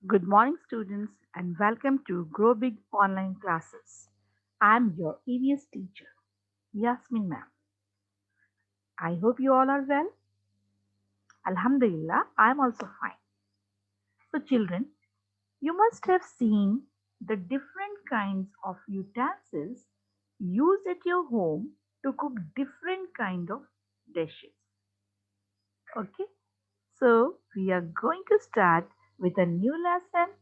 Good morning, students, and welcome to Grow Big Online Classes. I'm your EVS teacher, Yasmeen ma'am. I hope you all are well. Alhamdulillah, I'm also fine. So, children, you must have seen the different kinds of utensils used at your home to cook different kind of dishes. Okay, so we are going to start with a new lesson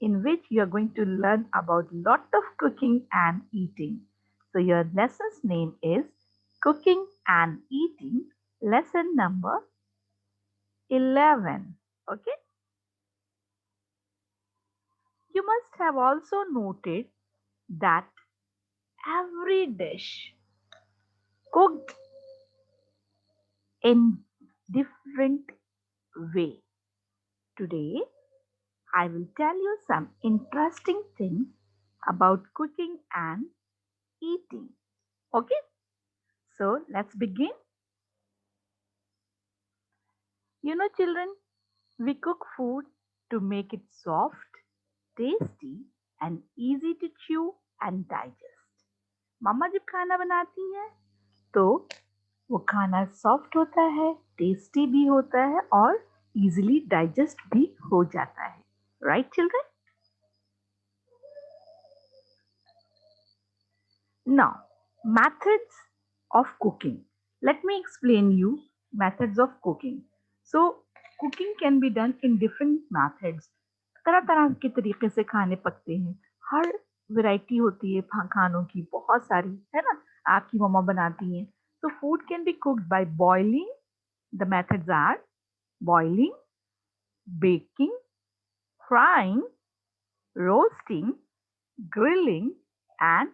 in which you are going to learn about lot of cooking and eating. So your lesson's name is Cooking and Eating, lesson number 11. Okay? You must have also noted that every dish cooked in different way. Today I will tell you some interesting things about cooking and eating. Okay? So let's begin. You know, children, we cook food to make it soft, tasty, and easy to chew and digest. मम्मा जब खाना बनाती हैं तो वो खाना soft होता है, tasty भी होता है और इजीली डाइजेस्ट भी हो जाता है. Right, children? Now, methods of cooking. Let me explain you methods of cooking. So, cooking can be done in different methods. तरह तरह के तरीके से खाने पकते हैं. हर वैरायटी होती है खानों की बहुत सारी है ना. आपकी मम्मा बनाती हैं. So, food can be cooked by boiling. The methods are boiling, baking, frying, roasting, grilling, and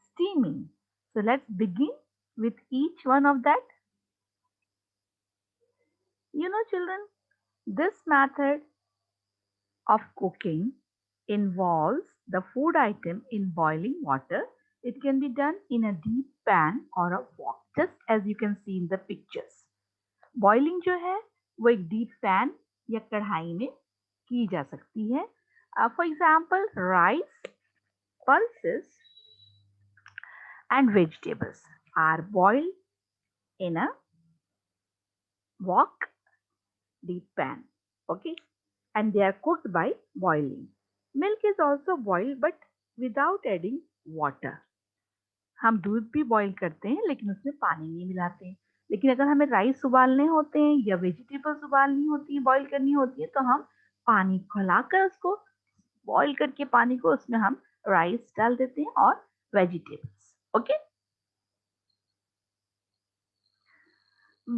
steaming. So let's begin with each one of that. You know, children, this method of cooking involves the food item in boiling water. It can be done in a deep pan or a wok, just as you can see in the pictures. Boiling जो है वो एक deep pan या कढ़ाई में की जा सकती है. For example, rice, pulses, and vegetables are boiled in a wok deep pan. Okay, and they are cooked by boiling. Milk is also boiled but without adding water. हम दूध भी बॉईल करते हैं लेकिन उसमें पानी नहीं मिलाते हैं. लेकिन अगर हमें राइस उबालने होते हैं या वेजिटेबल्स उबालनी होती है, बॉईल करनी होती है, तो हम पानी खौलाकर उसको बॉईल करके पानी को उसमें हम राइस डाल देते हैं और vegetables. Okay.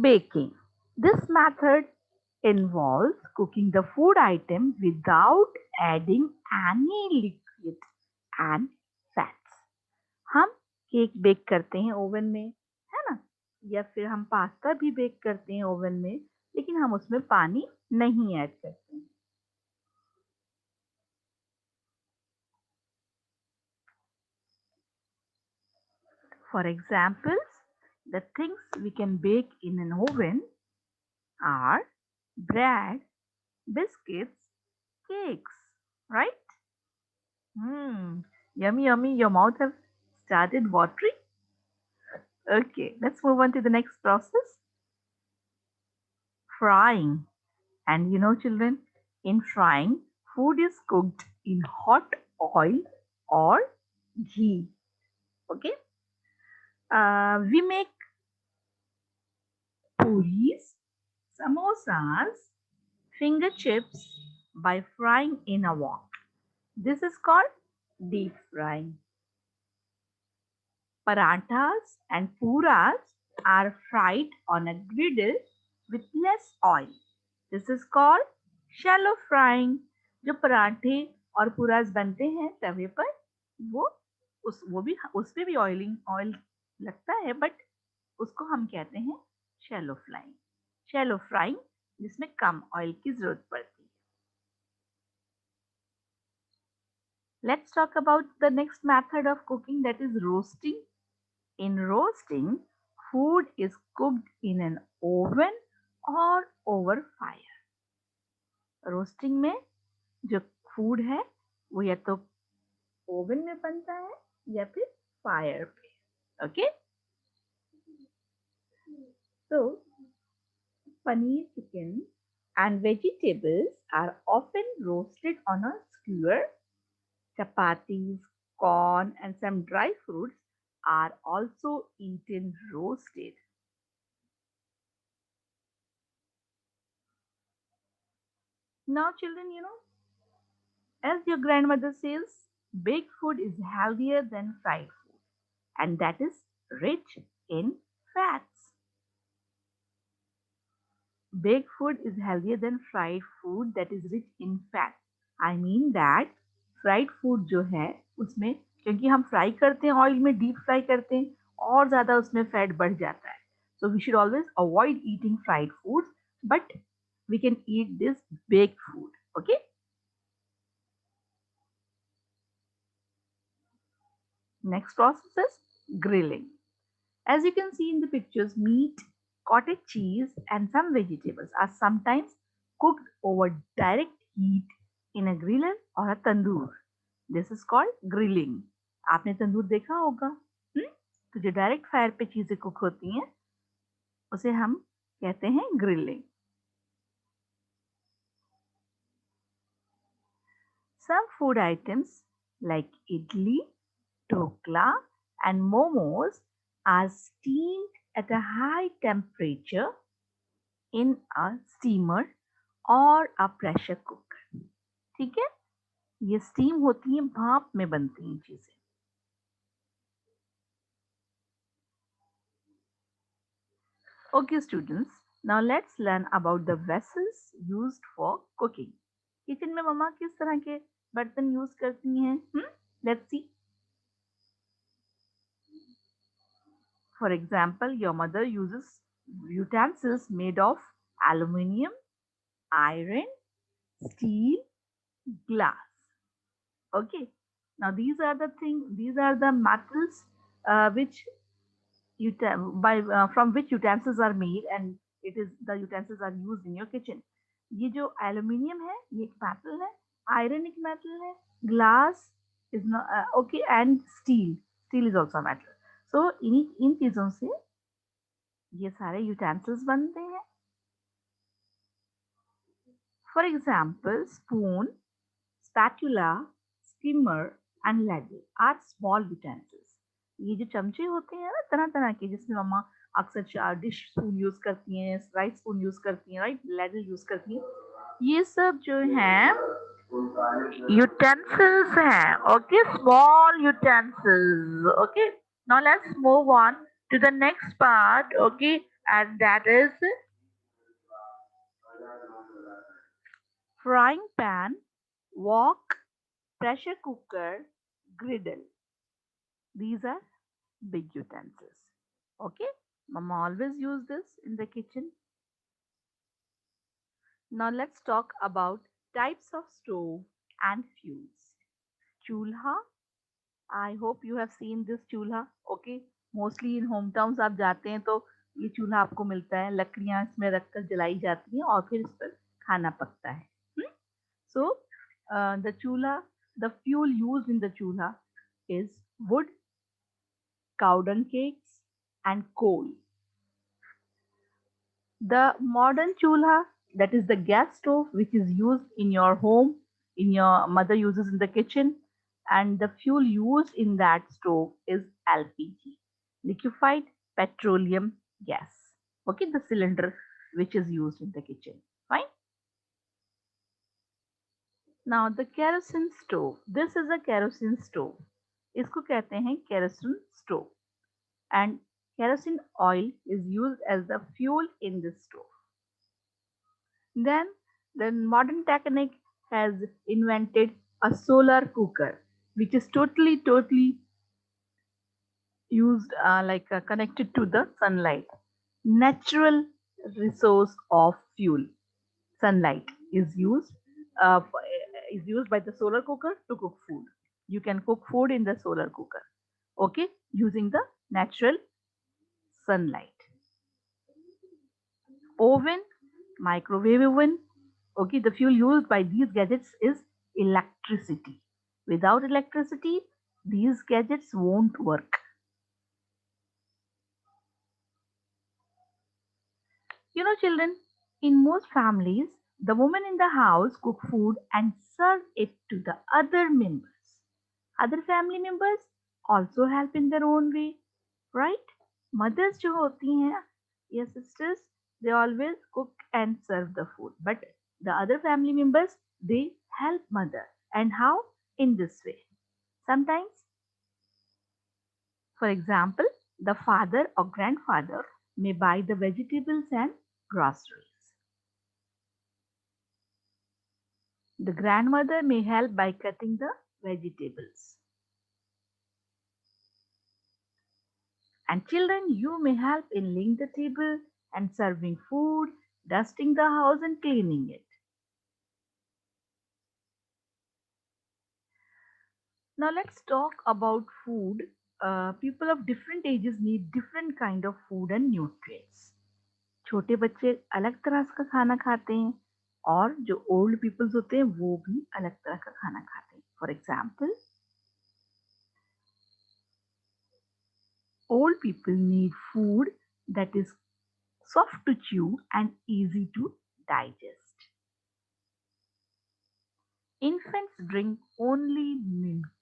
Baking. This method involves cooking the food item without adding any liquid and fats. हम केक बेक करते हैं ओवन में, है ना? या फिर हम पास्ता भी बेक करते हैं ओवन में, लेकिन हम उसमें पानी नहीं ऐड करते हैं. For examples, the things we can bake in an oven are bread, biscuits, cakes, right? Yummy, yummy. Your mouth have started watering. Okay, let's move on to the next process. Frying. And you know, children, in frying, food is cooked in hot oil or ghee. Okay. We make puris, samosas, finger chips by frying in a wok. This is called deep frying. Parathas and puras are fried on a griddle with less oil. This is called shallow frying. जो पराठे और पुरास बनते हैं तवे पर वो उस पे भी ऑयल लगता है बट उसको हम कहते हैं शैलो फ्राइंग. शैलो फ्राइंग जिसमें कम ऑयल की जरूरत पड़ती है. Let's talk about the next method of cooking, that is roasting. In roasting, food is cooked in an oven or over fire. Roasting में जो फूड है वो या तो ओवन में बनता है या फिर फायर पे। ओके, तो paneer chicken and vegetables are often roasted on a skewer. Chapatis, corn, and some dry fruits are also eaten roasted. Now, children, as your grandmother says, baked food is healthier than fried food, and that is rich in fats. Baked food is healthier than fried food that is rich in fat. I mean that fried food जो है उसमें, क्योंकि हम fry करते हैं oil में, deep fry करते हैं, और ज़्यादा उसमें फैट बढ़ जाता है. So we should always avoid eating fried food, but we can eat this baked food. Okay, next process is grilling. As you can see in the pictures, meat, cottage cheese, and some vegetables are sometimes cooked over direct heat in a griller or a tandoor. This is called grilling. आपने तंदूर देखा होगा, तो जो direct fire पे चीजें cook होती हैं उसे हम कहते हैं grilling. Some food items like idli, dhokla, and momos are steamed at a high temperature in a steamer और a pressure cooker. ठीक है, ये स्टीम होती है, भाप में बनती हैं चीजें. Okay students, now let's learn about the vessels used for cooking. Kitchen में मम्मा किस तरह के बर्तन यूज करती हैं? Let's see. For example, your mother uses utensils made of aluminium, iron, steel, glass. Okay. Now these are the metals which from which utensils are made, and it is the utensils are used in your kitchen. ये जो aluminium है ये एक metal है, iron एक metal है, glass is not okay, and steel is also metal. So इन चीजों से ये सारे यूटेंसिल्स बनते हैं. For example, spoon, spatula, skimmer and ladle are small utensils. ये जो चमचे होते हैं ना तरह तरह के, जिसमें मम्मा अक्सर डिश स्पून यूज करती हैं, राइस स्पून यूज करती हैं, राइट, लैडल यूज करती हैं, ये सब जो हैं utensils हैं. Okay, small utensils. Okay, now let's move on to the next part. Okay, and that is frying pan, wok, pressure cooker, griddle. These are big utensils. Okay, mama always use this in the kitchen. Now let's talk about types of stove and fuels. Chulha. I hope you have seen this chulha. Okay, mostly in hometowns आप जाते हैं तो ये चूल्हा आपको मिलता है, लकड़ियां इसमें रखकर जलाई जाती हैं और फिर इस पर खाना पकता है. So the fuel used in the chulha is wood, cow dung cakes, and coal. The modern chulha, that is the gas stove which is used in your home, in your mother uses in the kitchen, and the fuel used in that stove is LPG, liquefied petroleum gas. Okay, the cylinder which is used in the kitchen. Fine. Now the kerosene stove. This is a kerosene stove. इसको कहते हैं kerosene stove, and kerosene oil is used as the fuel in this stove. Then the modern technique has invented a solar cooker, which is totally used connected to the sunlight. Natural resource of fuel, sunlight uh, is used by the solar cooker to cook food. You can cook food in the solar cooker, okay, using the natural sunlight. Oven, microwave oven. Okay, the fuel used by these gadgets is electricity. Without electricity, these gadgets won't work. You know, children, in most families, the woman in the house cook food and serve it to the other members. Other family members also help in their own way, right? Mothers जो होती हैं या sisters, they always cook and serve the food. But the other family members, they help mother. And how? In this way. Sometimes, for example, the father or grandfather may buy the vegetables and groceries. The grandmother may help by cutting the vegetables. And children, you may help in laying the table and serving food, dusting the house and cleaning it. Now let's talk about food. People of different ages need different kind of food and nutrients. छोटे बच्चे अलग तरह का खाना खाते हैं और जो ओल्ड पीपल्स होते हैं वो भी अलग तरह का खाना खाते हैं. For example, old people need food that is soft to chew and easy to digest. Infants drink only milk.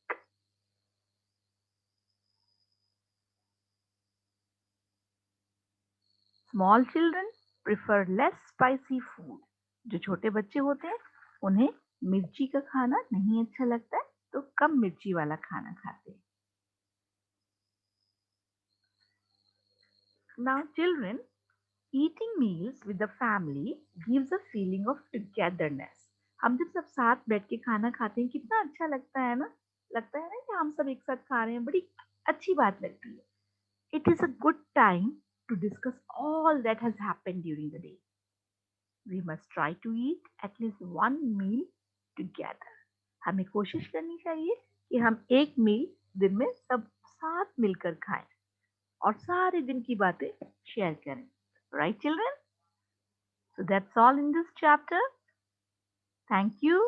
Small children prefer less spicy food. जो छोटे बच्चे होते हैं उन्हें मिर्ची का खाना नहीं अच्छा लगता है तो कम मिर्ची वाला खाना खाते हैं. Now children, eating meals with the family gives a feeling of togetherness. हम जब सब साथ बैठ के खाना खाते हैं कितना अच्छा लगता है ना. लगता है ना कि हम सब एक साथ खा रहे हैं. बड़ी अच्छी बात लगती है. It is a good time to discuss all that has happened during the day. We must try to eat at least one meal together. हमें कोशिश करनी चाहिए कि हम एक मील दिन में सब साथ मिलकर खाएं और सारे दिन की बातें शेयर करें. Right, children? So that's all in this chapter. Thank you.